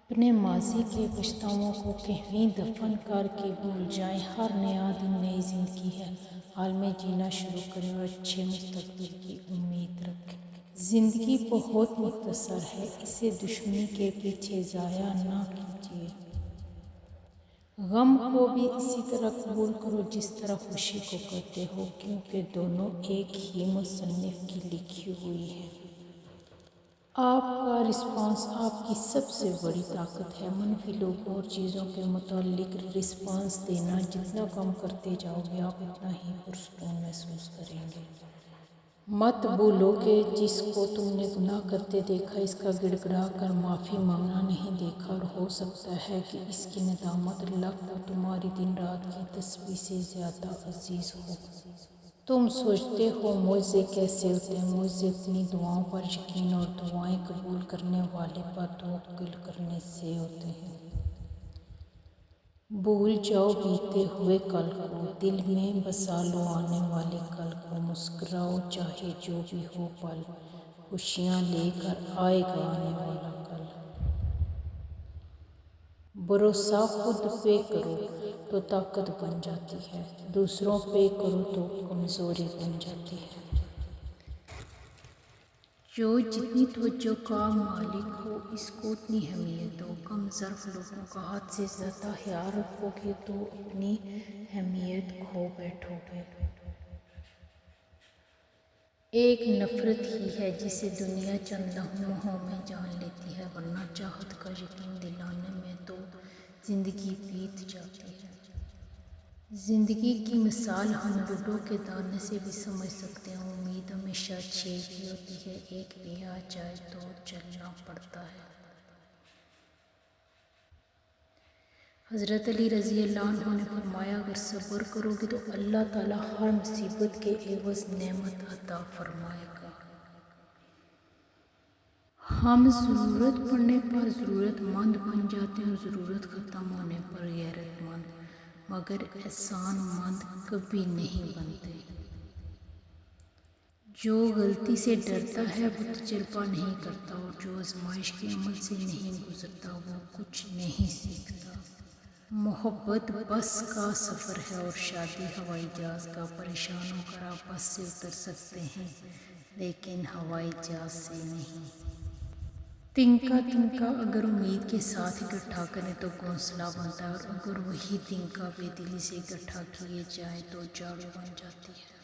اپنے ماضی کے پچھتاووں کو کہیں دفن کر کے بھول جائیں۔ ہر نیا دن نئی زندگی ہے۔ حال میں جینا شروع کریں اور اچھے مستقبل کی امید رکھیں۔ زندگی بہت مختصر ہے، اسے دشمنی کے پیچھے ضائع نہ کیجیے۔ غم کو بھی اسی طرح قبول کرو جس طرح خوشی کو کرتے ہو، کیونکہ دونوں ایک ہی مصنف کی لکھی ہوئی ہیں۔ آپ کا رسپانس آپ کی سب سے بڑی طاقت ہے۔ منفی لوگوں اور چیزوں کے متعلق رسپانس دینا جتنا کم کرتے جاؤ گے، آپ اتنا ہی پرسکون محسوس کریں گے۔ مت بھولو کہ جس کو تم نے گناہ کرتے دیکھا، اس کا گڑ گڑا کر معافی مانگنا نہیں دیکھا، اور ہو سکتا ہے کہ اس کی ندامت اللہ کو تمہاری دن رات کی تسبیح سے زیادہ عزیز ہو۔ تم سوچتے ہو مجھ سے کیسے ہوتے ہیں؟ مجھ سے اپنی دعاؤں پر یقین اور دعائیں قبول کرنے والے پر توکل کرنے سے ہوتے ہیں۔ بھول جاؤ بیتے ہوئے کل کو، دل میں بسا لو آنے والے کل کو۔ مسکراؤ چاہے جو بھی ہو پل، خوشیاں لے کر آئے گا آنے والا کل۔ بھروسہ خود پہ کرو تو طاقت بن جاتی ہے، دوسروں پہ کرو تو کمزوری بن جاتی ہے۔ جو جتنی توجہ کا مالک ہو، اس کو اتنی اہمیت دو۔ کم ظرف لوگوں کا حد سے زیادہ خیال رکھو گے تو اپنی اہمیت کھو بیٹھو گے۔ ایک نفرت ہی ہے جسے دنیا چند لمحوں میں جان لیتی ہے، ورنہ چاہت کا یقین دلانے میں تو زندگی بیت جاتی ہے۔ زندگی کی مثال ہم لوڈو کے دانے سے بھی سمجھ سکتے ہیں۔ امید ہمیشہ 6 کی ہوتی ہے، ایک بھی آ جائے تو چلنا پڑتا ہے۔ حضرت علی رضی اللہ عنہ نے فرمایا، اگر صبر کرو گے تو اللہ تعالیٰ ہر مصیبت کے عوض نعمت عطا فرمائے گا۔ ہم ضرورت پڑنے پر ضرورت مند بن جاتے ہیں اور ضرورت ختم ہونے پر غیرت مند، مگر احسان مند کبھی نہیں بنتے۔ جو غلطی سے ڈرتا ہے وہ تجربہ نہیں کرتا، اور جو آزمائش کے عمل سے نہیں گزرتا وہ کچھ نہیں سیکھتا۔ محبت بس کا سفر ہے اور شادی ہوائی جہاز کا۔ پریشان ہو کر آپ بس سے اتر سکتے ہیں لیکن ہوائی جہاز سے نہیں۔ تنکا تنکا اگر امید کے ساتھ اکٹھا کریں تو گھونسلہ بنتا ہے، اور اگر وہی تنکا بے دلی سے اکٹھا کیے جائیں تو جھاڑو بن جاتی ہے۔